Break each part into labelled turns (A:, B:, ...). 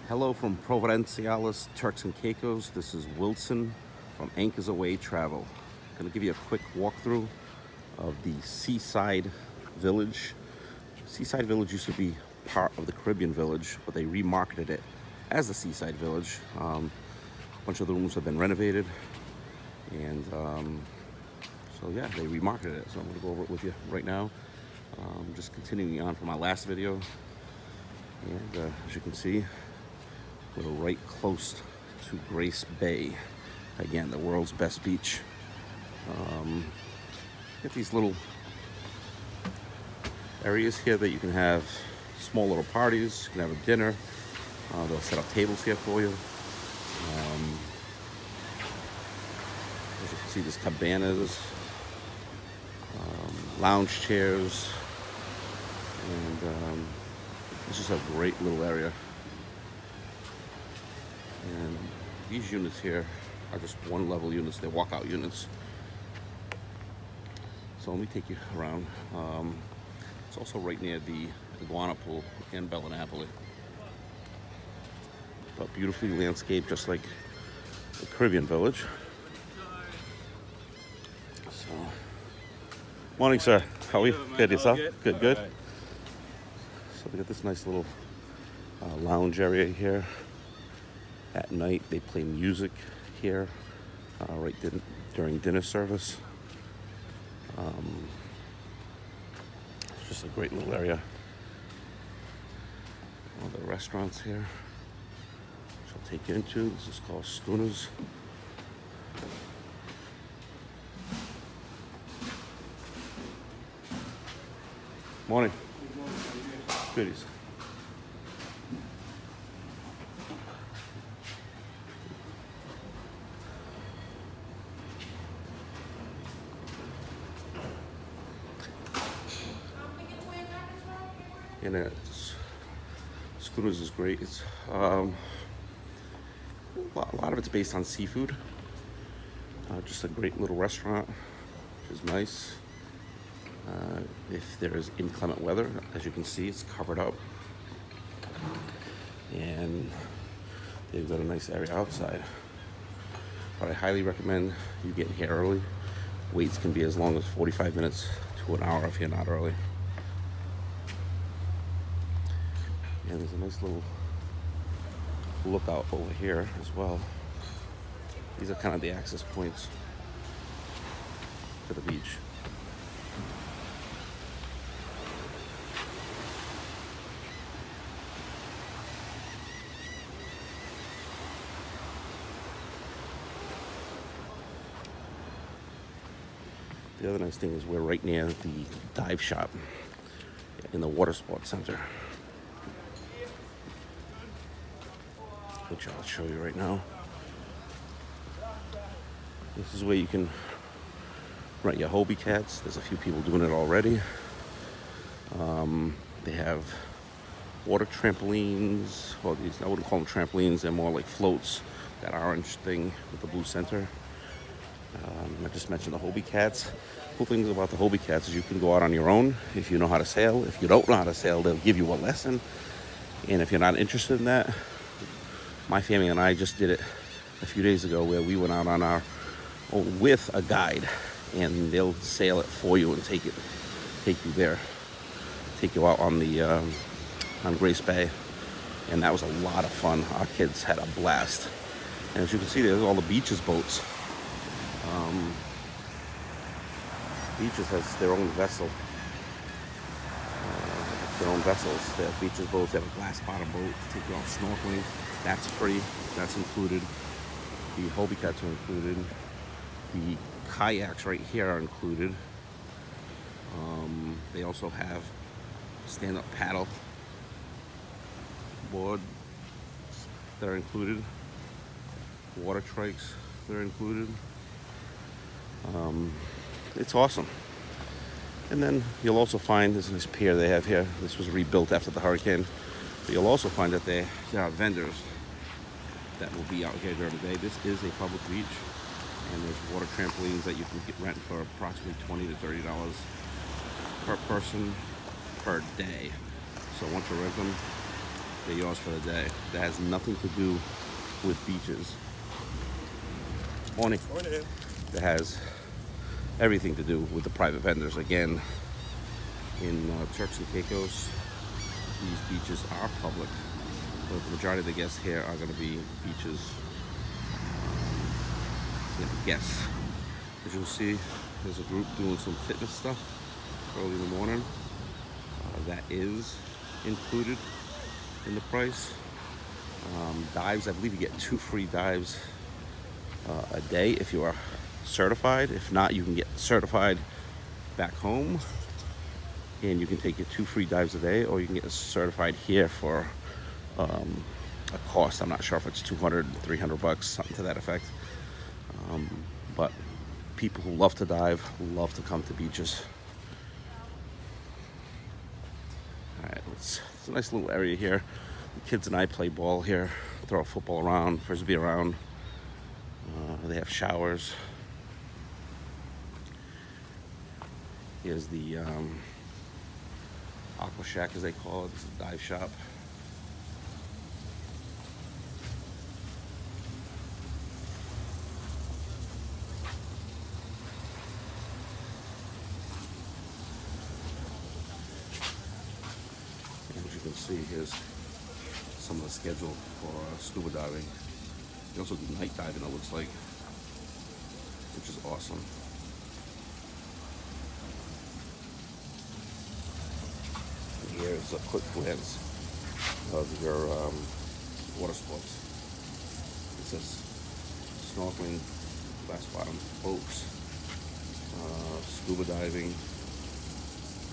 A: Hello from Providenciales, Turks and Caicos. This is Wilson from Anchors Away Travel. I'm going to give you a quick walkthrough of the Seaside Village. Seaside Village used to be part of the Caribbean Village, but they remarketed it as the Seaside Village. A bunch of the rooms have been renovated, and so yeah, they remarketed it. So I'm going to go over it with you right now. Just continuing on from my last video, and as you can see, we're right close to Grace Bay. Again, the world's best beach. Get these little areas here that you can have small little parties. You can have a dinner. They'll set up tables here for you. As you can see, there's cabanas, lounge chairs, and it's just a great little area. And these units here are just one level units. They're walkout units. So let me take you around. It's also right near the Iguana Pool in Bella Napoli. But beautifully landscaped, just like the Caribbean Village. So, morning, sir. How are you? Good, yourself? Good, good. Right. So we got this nice little lounge area here. At night, they play music here during dinner service. It's just a great little area. All the restaurants here, which I'll take you into. This is called Schooners. Morning. Goodies. And Schooners is great. It's a lot of it's based on seafood. Just a great little restaurant, which is nice. If there is inclement weather, as you can see, it's covered up, and they've got a nice area outside. But I highly recommend you getting here early. Waits can be as long as 45 minutes to an hour if you're not early. And there's a nice little lookout over here as well. These are kind of the access points to the beach. The other nice thing is we're right near the dive shop in the Watersports Center, which I'll show you right now. This is where you can rent your Hobie cats. There's a few people doing it already. They have water trampolines. Well, these, I wouldn't call them trampolines. They're more like floats. That orange thing with the blue center. I just mentioned the Hobie cats. Cool things about the Hobie cats is you can go out on your own if you know how to sail. If you don't know how to sail, they'll give you a lesson. And if you're not interested in that, my family and I just did it a few days ago, where we went out on our own with a guide, and they'll sail it for you and take you there, take you out on the on Grace Bay, and that was a lot of fun. Our kids had a blast, and as you can see, there's all the beaches boats. Beaches has their own vessel, their own vessels. They have beaches boats. They have a glass bottom boat to take you out snorkeling. That's free. That's included. The Hobie cats are included. The kayaks right here are included. They also have stand-up paddle boards that are included. Water trikes that are included. It's awesome. And then you'll also find this pier they have here. This was rebuilt after the hurricane. But you'll also find that there are vendors that will be out here during the day. This is a public beach, and there's water trampolines that you can rent for approximately $20 to $30 per person per day. So once you rent them, they're yours for the day. That has nothing to do with beaches. Morning.
B: Morning.
A: That has everything to do with the private vendors. Again, in Turks and Caicos, these beaches are public, but the majority of the guests here are going to be beaches. Guests. As you'll see, there's a group doing some fitness stuff early in the morning. That is included in the price. Dives, I believe you get 2 free dives a day if you are certified. If not, you can get certified back home and you can take your 2 free dives a day, or you can get certified here for a cost. I'm not sure if it's 200, 300 bucks, something to that effect. But people who love to dive love to come to beaches. All right, it's a nice little area here. The kids and I play ball here, throw a football around, frisbee around. They have showers. Here's the Aqua Shack, as they call it. It's a dive shop. And as you can see, here's some of the schedule for scuba diving. They also do night diving, it looks like, which is awesome. Here's a quick glance of your Watersports. It says snorkeling, glass bottom boats, scuba diving,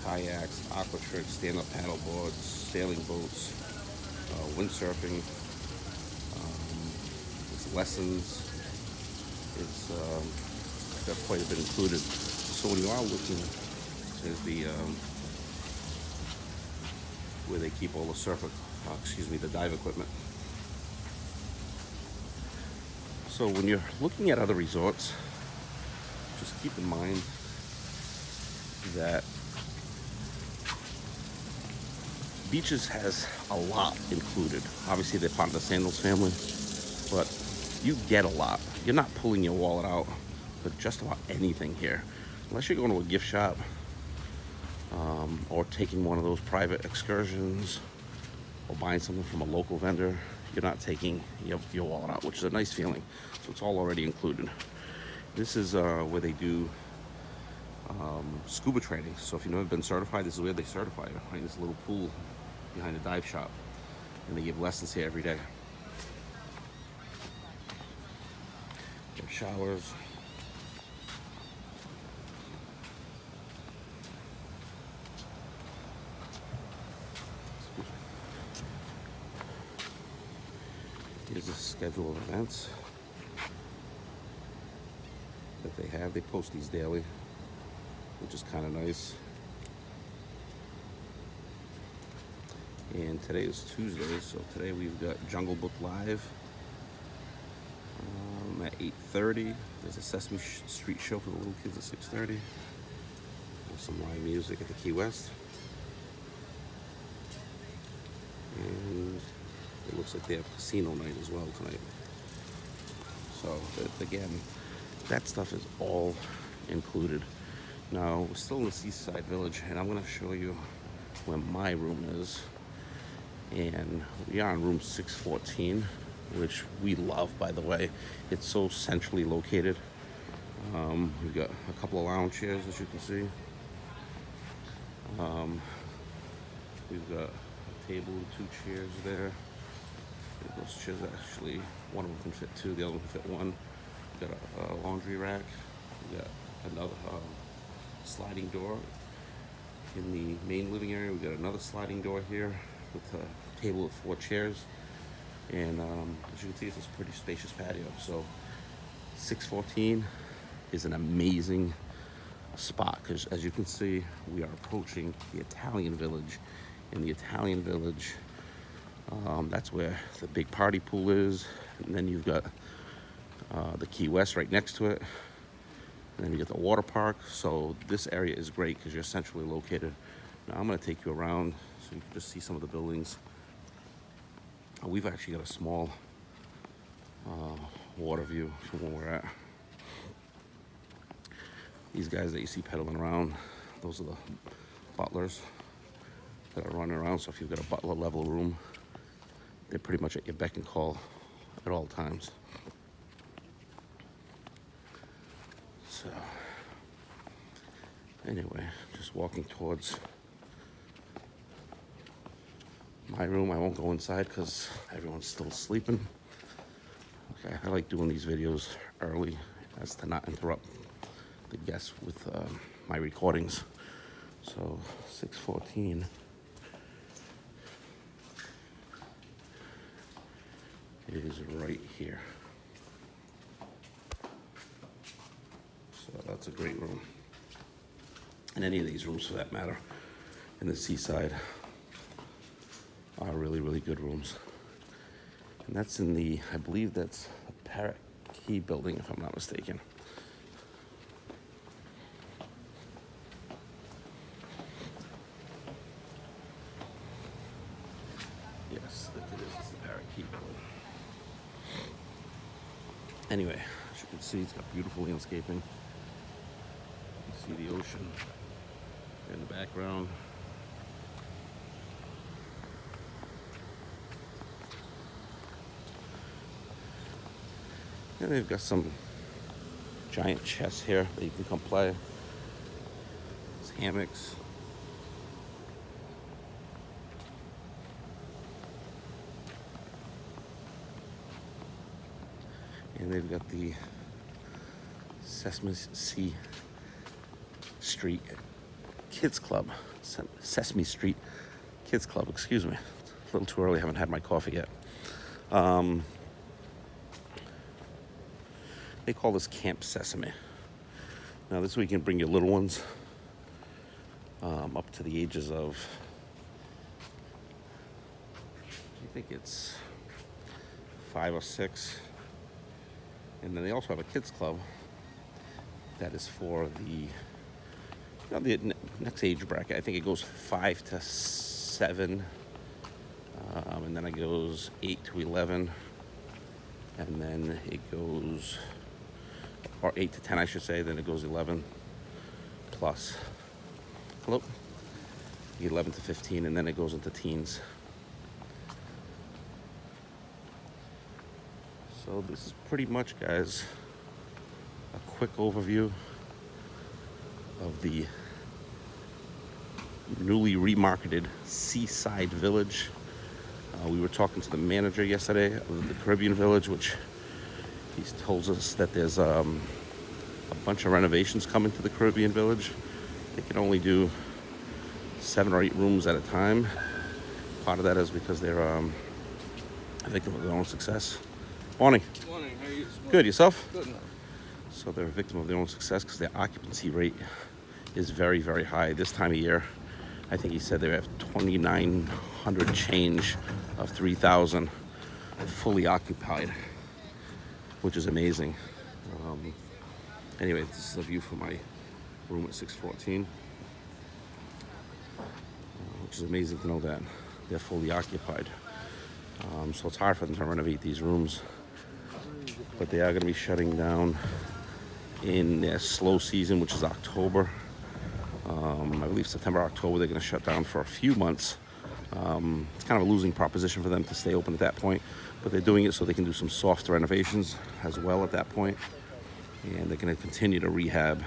A: kayaks, aqua tricks, stand-up paddle boards, sailing boats, windsurfing, it's lessons. It's got quite a bit included. So when you are looking, there's the where they keep all the the dive equipment. So when you're looking at other resorts, just keep in mind that beaches has a lot included. Obviously they're part of the Sandals family, but you get a lot. You're not pulling your wallet out for just about anything here. Unless you're going to a gift shop, or taking one of those private excursions, or buying something from a local vendor, you're not taking your wallet out, which is a nice feeling. So it's all already included. This is where they do scuba training. So if you've never been certified, this is where they certify you, right? This little pool behind the dive shop, and they give lessons here every day. They have showers. Here's a schedule of events that they have. They post these daily, which is kind of nice. And today is Tuesday, so today we've got Jungle Book Live at 8:30. There's a Sesame Street show for the little kids at 6:30. There's some live music at the Key West. And it looks like they have casino night as well tonight. So again, that stuff is all included. Now we're still in the Seaside Village, and I'm going to show you where my room is. And we are in room 614, which we love, by the way. It's so centrally located. We've got a couple of lounge chairs, as you can see. We've got a table and 2 chairs there. Those chairs, actually, one of them can fit 2, the other one can fit 1. We've got a laundry rack. We've got another sliding door in the main living area. We've got another sliding door here with a table with 4 chairs. And as you can see, it's a pretty spacious patio. So 614 is an amazing spot, because as you can see, we are approaching the Italian Village. In the Italian Village, that's where the big party pool is. And then you've got the Key West right next to it. And then you get the water park. So this area is great because you're centrally located. Now I'm going to take you around so you can just see some of the buildings. We've actually got a small water view from where we're at. These guys that you see pedaling around, those are the butlers that are running around. So if you've got a butler level room, they're pretty much at your beck and call at all times. So anyway, just walking towards my room. I won't go inside because everyone's still sleeping. Okay, I like doing these videos early as to not interrupt the guests with my recordings. So 6:14 is right here. So that's a great room. And any of these rooms for that matter in the Seaside are really, really good rooms. And that's in the, I believe that's a Parrot Key building, if I'm not mistaken. Yes, I think it is. It's the Parrot Key building. Anyway, as you can see, it's got beautiful landscaping. You can see the ocean in the background. And they've got some giant chests here that you can come play. There's hammocks. And they've got the Sesame Street Kids Club. Sesame Street Kids Club, excuse me. It's a little too early, I haven't had my coffee yet. They call this Camp Sesame. Now this way you can bring your little ones up to the ages of, I think it's 5 or 6. And then they also have a kids club that is for the, the next age bracket. I think it goes 5 to 7, and then it goes 8 to 11, and then it goes, or 8 to 10, I should say. Then it goes 11 plus. Hello. 11 to 15, and then it goes into teens. So this is pretty much, guys, a quick overview of the newly remarketed Seaside Village. We were talking to the manager yesterday of the Caribbean Village, which he told us that there's a bunch of renovations coming to the Caribbean Village. They can only do 7 or 8 rooms at a time. Part of that is because they're a victim of their own success. Morning.
B: Morning. How are you?
A: Good. Yourself?
B: Good. Man.
A: So they're a victim of their own success because their occupancy rate is very, very high. This time of year, I think he said they have 2,900 change of 3,000 fully occupied, which is amazing. Anyway, this is a view from my room at 614, which is amazing to know that they're fully occupied. So it's hard for them to renovate these rooms, but they are going to be shutting down in their slow season, which is October. I believe September, October, they're going to shut down for a few months. It's kind of a losing proposition for them to stay open at that point, but they're doing it so they can do some soft renovations as well at that point. And they're going to continue to rehab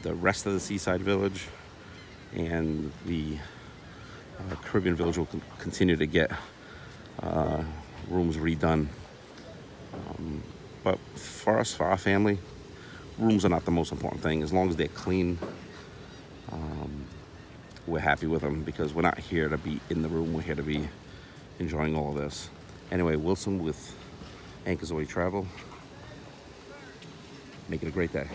A: the rest of the Seaside Village, and the Caribbean Village will continue to get rooms redone. But for us, for our family, rooms are not the most important thing. As long as they're clean, we're happy with them, because we're not here to be in the room. We're here to be enjoying all of this. Anyway, Wilson with Anchors Away Travel. Make it a great day.